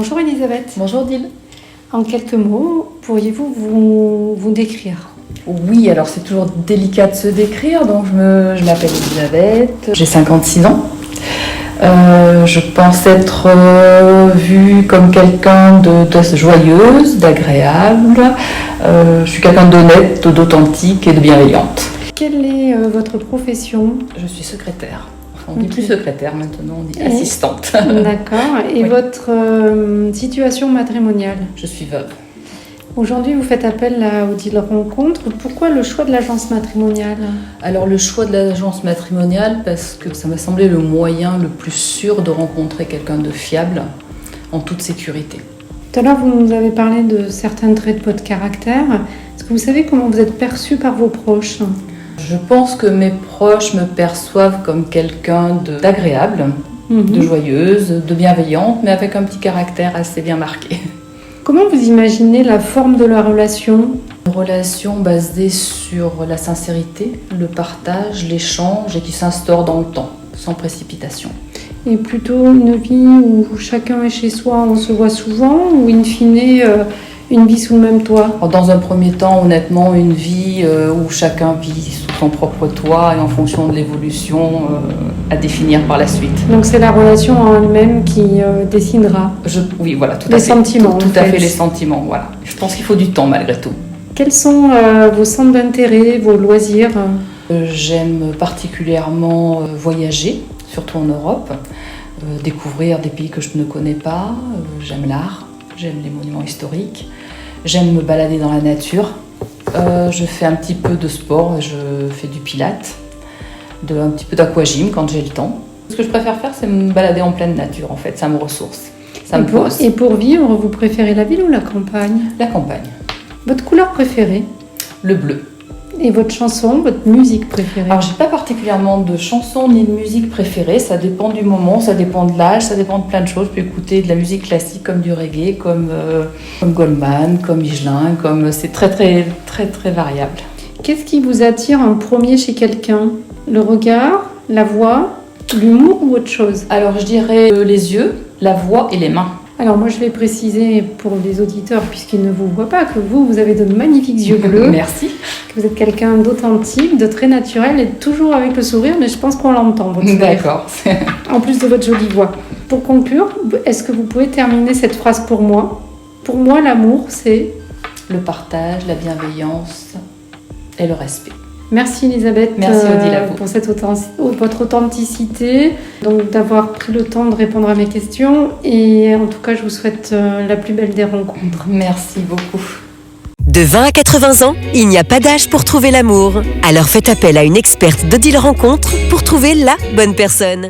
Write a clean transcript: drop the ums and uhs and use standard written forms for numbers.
Bonjour Elisabeth. Bonjour Odile. En quelques mots, pourriez-vous vous décrire? Oui, alors c'est toujours délicat de se décrire, donc je m'appelle Elisabeth, j'ai 56 ans. Je pense être vue comme quelqu'un de joyeuse, d'agréable. Je suis quelqu'un d'honnête, d'authentique et de bienveillante. Quelle est votre profession? Je suis secrétaire. On dit plus secrétaire maintenant, on dit assistante. D'accord. Et Oui. votre situation matrimoniale? Je suis veuve. Aujourd'hui, vous faites appel à Odile Rencontre. Pourquoi le choix de l'agence matrimoniale? Alors le choix de l'agence matrimoniale, parce que ça m'a semblé le moyen le plus sûr de rencontrer quelqu'un de fiable en toute sécurité. Tout à l'heure, vous nous avez parlé de certains traits de votre caractère. Est-ce que vous savez comment vous êtes perçue par vos proches? Je pense que mes proches me perçoivent comme quelqu'un d'agréable, de joyeuse, de bienveillante, mais avec un petit caractère assez bien marqué. Comment vous imaginez la forme de la relation? Une relation basée sur la sincérité, le partage, l'échange et qui s'instaure dans le temps, sans précipitation. Et plutôt une vie où chacun est chez soi, on se voit souvent, ou in fine, une vie sous le même toit? Alors, dans un premier temps, honnêtement, une vie où chacun vit sous son propre toit et en fonction de l'évolution à définir par la suite. Donc c'est la relation en elle-même qui dessinera Oui, voilà, tout les à fait. sentiments. Tout à fait, les sentiments, voilà. Je pense qu'il faut du temps malgré tout. Quels sont vos centres d'intérêt, vos loisirs? J'aime particulièrement voyager, surtout en Europe, découvrir des pays que je ne connais pas. J'aime l'art, j'aime les monuments historiques, j'aime me balader dans la nature. Je fais un petit peu de sport, je fais du pilates, un petit peu d'aquagym quand j'ai le temps. Ce que je préfère faire, c'est me balader en pleine nature, en fait, ça me ressource, ça me pose. Et pour vivre, vous préférez la ville ou la campagne? La campagne. Votre couleur préférée? Le bleu. Et votre chanson, votre musique préférée? Alors, j'ai pas particulièrement de chanson ni de musique préférée, ça dépend du moment, ça dépend de l'âge, ça dépend de plein de choses. Je peux écouter de la musique classique comme du reggae, comme Goldman, comme Michelin, c'est très variable. Qu'est-ce qui vous attire en premier chez quelqu'un? Le regard, la voix, l'humour ou autre chose? Alors, je dirais les yeux, la voix et les mains. Alors moi je vais préciser pour les auditeurs, puisqu'ils ne vous voient pas, que vous avez de magnifiques yeux bleus. Merci. Que vous êtes quelqu'un d'authentique, de très naturel et toujours avec le sourire, mais je pense qu'on l'entend, votre sourire. D'accord. En plus de votre jolie voix. Pour conclure, est-ce que vous pouvez terminer cette phrase pour moi? Pour moi, l'amour, c'est... Le partage, la bienveillance et le respect. Merci Elisabeth. Merci Odile, à vous. Pour votre authenticité, donc d'avoir pris le temps de répondre à mes questions. Et en tout cas, je vous souhaite la plus belle des rencontres. Merci beaucoup. De 20 à 80 ans, il n'y a pas d'âge pour trouver l'amour. Alors faites appel à une experte d'Odile Rencontre pour trouver la bonne personne.